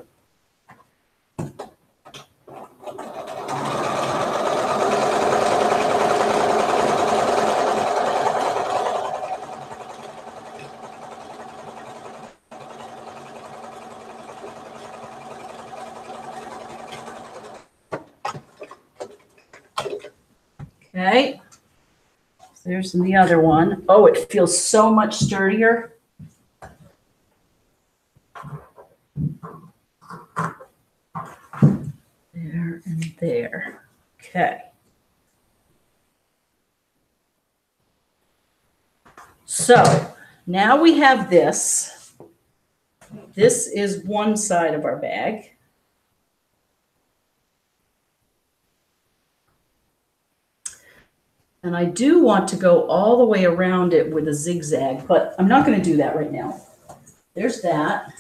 Okay, there's the other one. Oh, it feels so much sturdier. There and there. Okay. So now we have this. This is one side of our bag. And I do want to go all the way around it with a zigzag, but I'm not going to do that right now. There's that.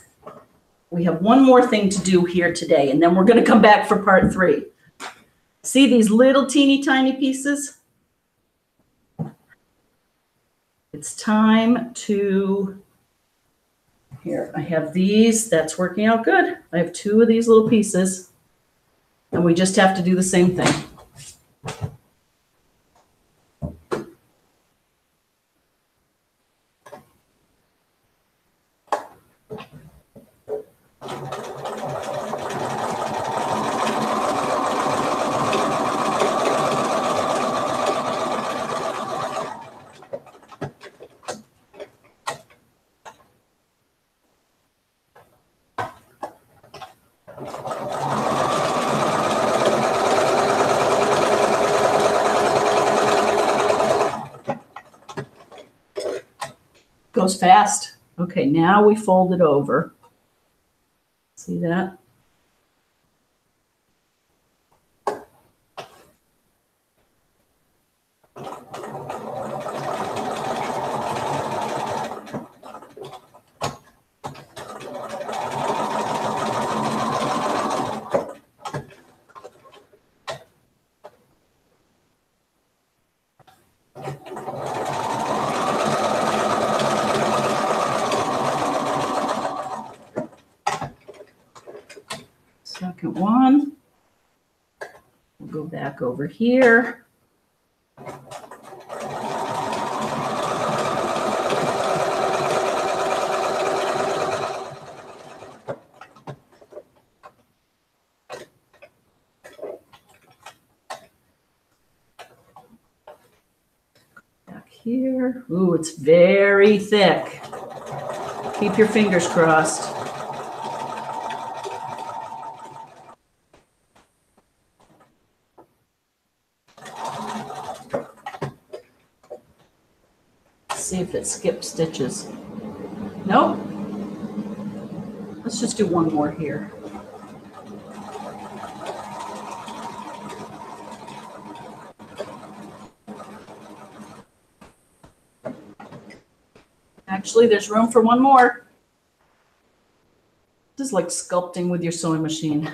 We have one more thing to do here today, and then we're going to come back for part 3. See these little teeny tiny pieces? It's time to, here, I have these. That's working out good. I have 2 of these little pieces, and we just have to do the same thing. Goes fast. Okay, now we fold it over. See that? Second one. We'll go back over here. Back here. Ooh, it's very thick. Keep your fingers crossed. See if it skipped stitches. just do one more here. Actually, there's room for one more. This is like sculpting with your sewing machine.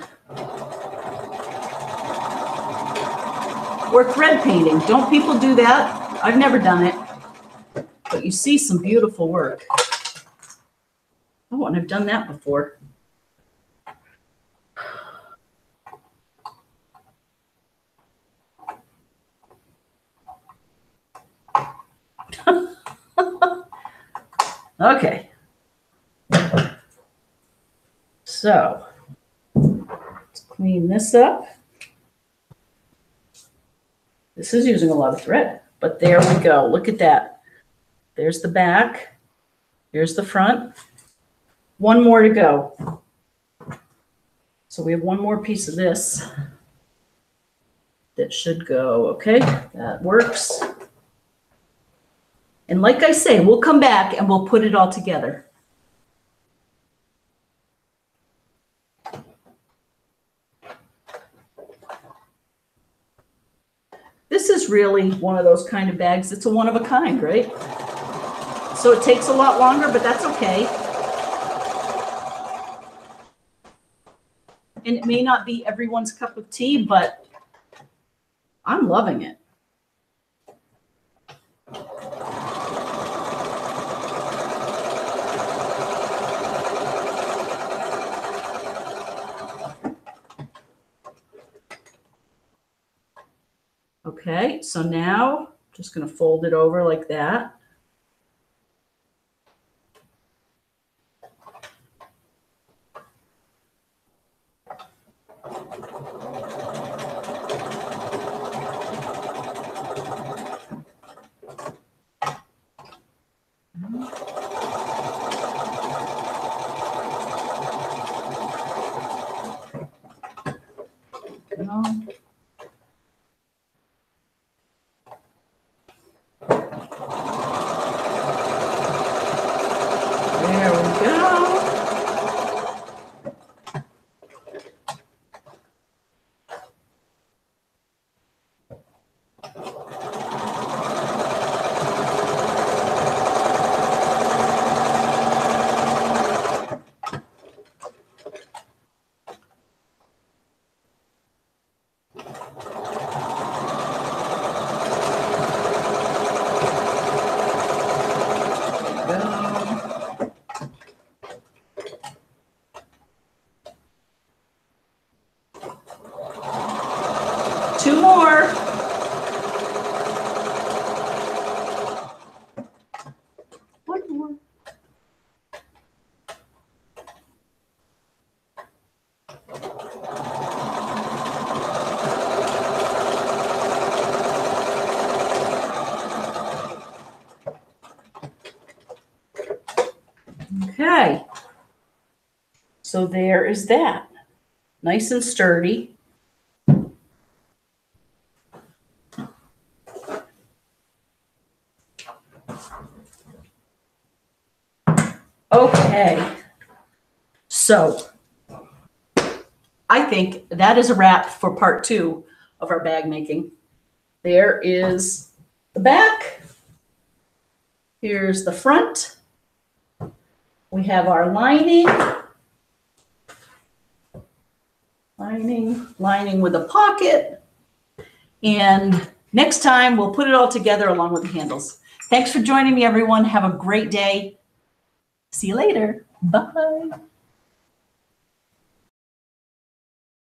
Or thread painting. Don't people do that? I've never done it. But you see some beautiful work. Oh, and I've done that before. Okay. So let's clean this up. This is using a lot of thread, but there we go. Look at that. There's the back. Here's the front. One more to go. So we have one more piece of this that should go. Okay, that works. And like I say, we'll come back and we'll put it all together. This is really one of those kind of bags. It's a one of a kind, right? So it takes a lot longer, but that's okay. And it may not be everyone's cup of tea, but I'm loving it. Okay, so now just going to fold it over like that. Two more. One more. Okay. So there is that. Nice and sturdy. Okay, so I think that is a wrap for part 2 of our bag making. There is the back. Here's the front. We have our lining with a pocket. And next time we'll put it all together along with the handles. Thanks for joining me, everyone. Have a great day. See you later. Bye.